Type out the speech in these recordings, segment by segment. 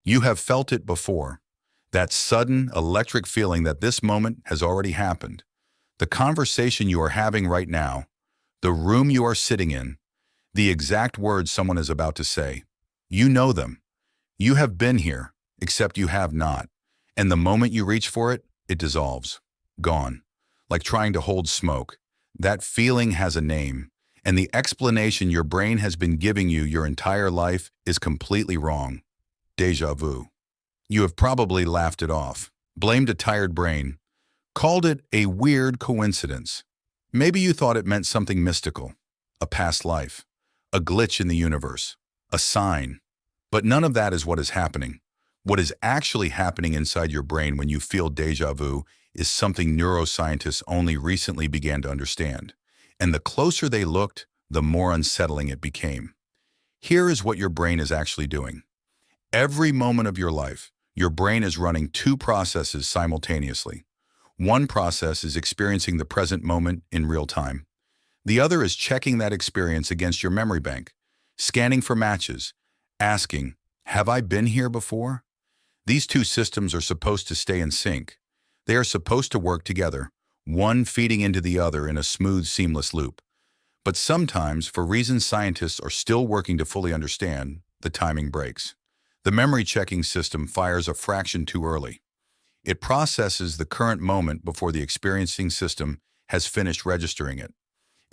You have felt it before. That sudden, electric feeling that this moment has already happened. The conversation you are having right now, the room you are sitting in, the exact words someone is about to say. You know them. You have been here, except you have not. And the moment you reach for it, it dissolves. Gone. Like trying to hold smoke. That feeling has a name, and the explanation your brain has been giving you your entire life is completely wrong. Deja vu. You have probably laughed it off, blamed a tired brain, called it a weird coincidence. Maybe you thought it meant something mystical, a past life, a glitch in the universe, a sign. But none of that is what is happening. What is actually happening inside your brain when you feel deja vu is something neuroscientists only recently began to understand. And the closer they looked, the more unsettling it became. Here is what your brain is actually doing. Every moment of your life, your brain is running two processes simultaneously. One process is experiencing the present moment in real time. The other is checking that experience against your memory bank, scanning for matches, asking, have I been here before? These two systems are supposed to stay in sync. They are supposed to work together, one feeding into the other in a smooth, seamless loop. But sometimes, for reasons scientists are still working to fully understand, the timing breaks. The memory checking system fires a fraction too early. It processes the current moment before the experiencing system has finished registering it.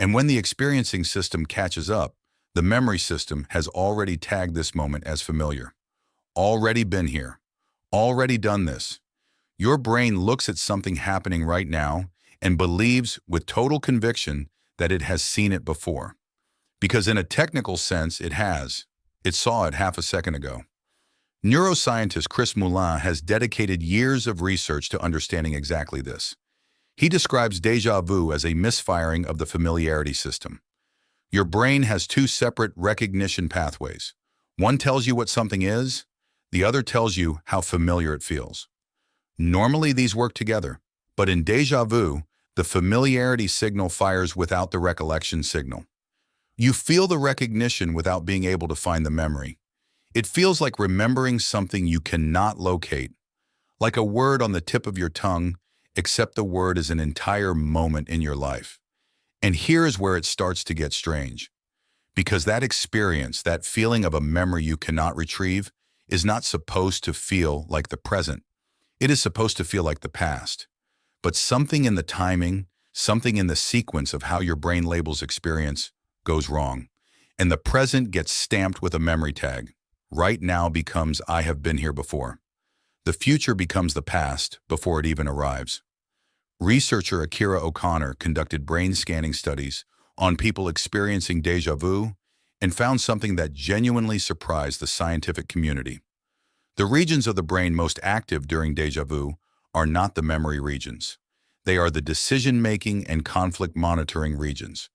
And when the experiencing system catches up, the memory system has already tagged this moment as familiar. Already been here. Already done this. Your brain looks at something happening right now and believes with total conviction that it has seen it before. Because in a technical sense, it has. It saw it half a second ago. Neuroscientist Moulin has dedicated years of research to understanding exactly this. He describes deja vu as a misfiring of the familiarity system. Your brain has two separate recognition pathways. One tells you what something is, the other tells you how familiar it feels. Normally these work together, but in deja vu, the familiarity signal fires without the recollection signal. You feel the recognition without being able to find the memory. It feels like remembering something you cannot locate, like a word on the tip of your tongue, except the word is an entire moment in your life. And here is where it starts to get strange. Because that experience, that feeling of a memory you cannot retrieve, is not supposed to feel like the present. It is supposed to feel like the past. But something in the timing, something in the sequence of how your brain labels experience goes wrong. And the present gets stamped with a memory tag. Right now becomes I have been here before. The future becomes the past before it even arrives. Researcher Akira conducted brain scanning studies on people experiencing deja vu and found something that genuinely surprised the scientific community. The regions of the brain most active during deja vu are not the memory regions. They are the decision-making and conflict monitoring regions.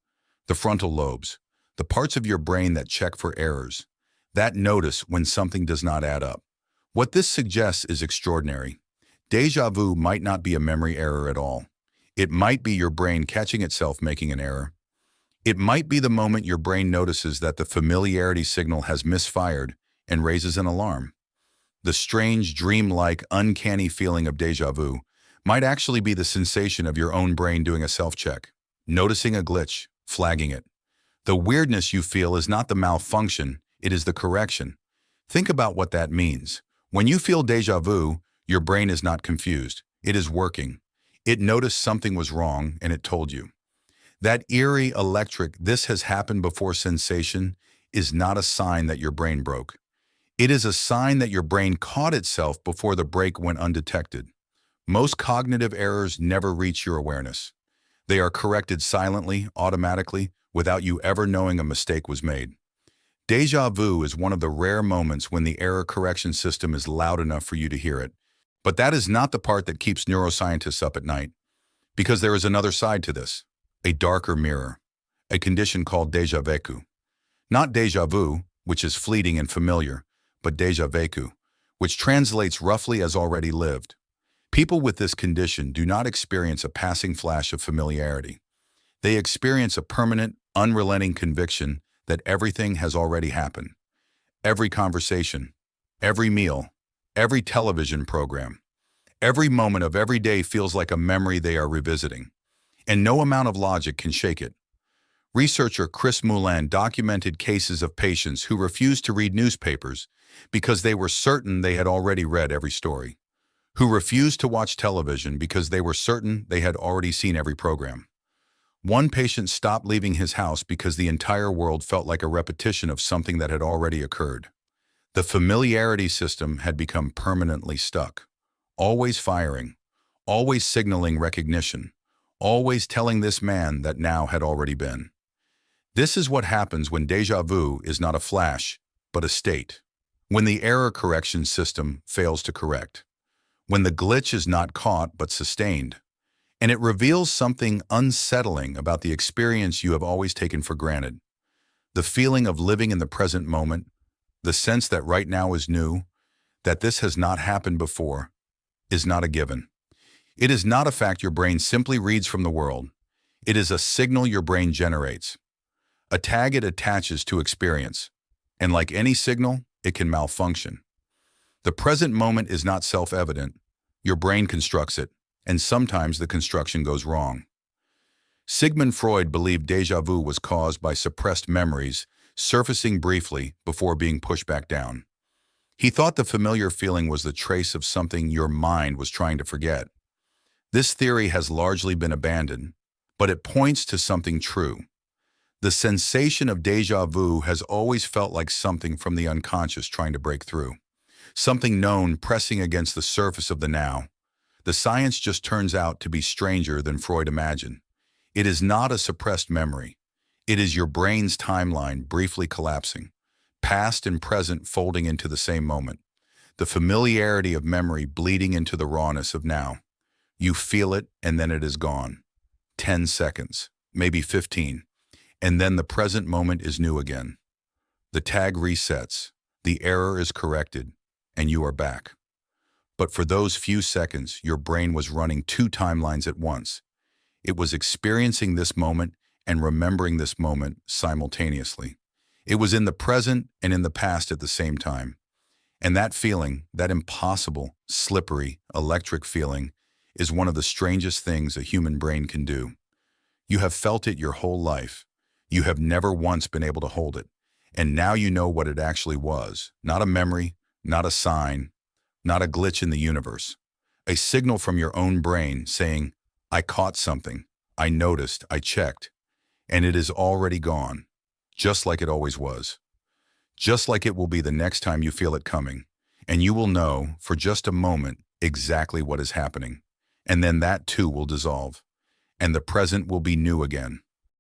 The frontal lobes, the parts of your brain that check for errors, that notice when something does not add up. What this suggests is extraordinary. Deja vu might not be a memory error at all. It might be your brain catching itself making an error. It might be the moment your brain notices that the familiarity signal has misfired and raises an alarm. The strange, dreamlike, uncanny feeling of deja vu might actually be the sensation of your own brain doing a self-check, noticing a glitch, flagging it. The weirdness you feel is not the malfunction, it is the correction. Think about what that means. When you feel deja vu, your brain is not confused. It is working. It noticed something was wrong and it told you. That eerie, electric, this has happened before sensation is not a sign that your brain broke. It is a sign that your brain caught itself before the break went undetected. Most cognitive errors never reach your awareness. They are corrected silently, automatically, without you ever knowing a mistake was made. Deja vu is one of the rare moments when the error correction system is loud enough for you to hear it. But that is not the part that keeps neuroscientists up at night. Because there is another side to this, a darker mirror, a condition called Deja Vecu. Not deja vu, which is fleeting and familiar, but Deja Vecu, which translates roughly as already lived. People with this condition do not experience a passing flash of familiarity. They experience a permanent, unrelenting conviction that everything has already happened. Every conversation, every meal, every television program. Every moment of every day feels like a memory they are revisiting, and no amount of logic can shake it. Researcher Moulin documented cases of patients who refused to read newspapers because they were certain they had already read every story, who refused to watch television because they were certain they had already seen every program. One patient stopped leaving his house because the entire world felt like a repetition of something that had already occurred. The familiarity system had become permanently stuck, always firing, always signaling recognition, always telling this man that now had already been. This is what happens when déjà vu is not a flash, but a state. When the error correction system fails to correct. When the glitch is not caught but sustained. And it reveals something unsettling about the experience you have always taken for granted. The feeling of living in the present moment, the sense that right now is new, that this has not happened before, is not a given. It is not a fact your brain simply reads from the world. It is a signal your brain generates. A tag it attaches to experience. And like any signal, it can malfunction. The present moment is not self-evident. Your brain constructs it, and sometimes the construction goes wrong. Sigmund Freud believed déjà vu was caused by suppressed memories surfacing briefly before being pushed back down. He thought the familiar feeling was the trace of something your mind was trying to forget. This theory has largely been abandoned, but it points to something true. The sensation of déjà vu has always felt like something from the unconscious trying to break through. Something known pressing against the surface of the now. The science just turns out to be stranger than Freud imagined. It is not a suppressed memory. It is your brain's timeline briefly collapsing, past and present folding into the same moment. The familiarity of memory bleeding into the rawness of now. You feel it and then it is gone. 10 seconds, maybe 15. And then the present moment is new again. The tag resets, the error is corrected, and you are back. But for those few seconds, your brain was running two timelines at once. It was experiencing this moment and remembering this moment simultaneously. It was in the present and in the past at the same time. And that feeling, that impossible, slippery, electric feeling, is one of the strangest things a human brain can do. You have felt it your whole life. You have never once been able to hold it. And now you know what it actually was. Not a memory, not a sign, not a glitch in the universe. A signal from your own brain saying, I caught something, I noticed, I checked, and it is already gone, just like it always was. Just like it will be the next time you feel it coming, and you will know, for just a moment, exactly what is happening. And then that too will dissolve, and the present will be new again.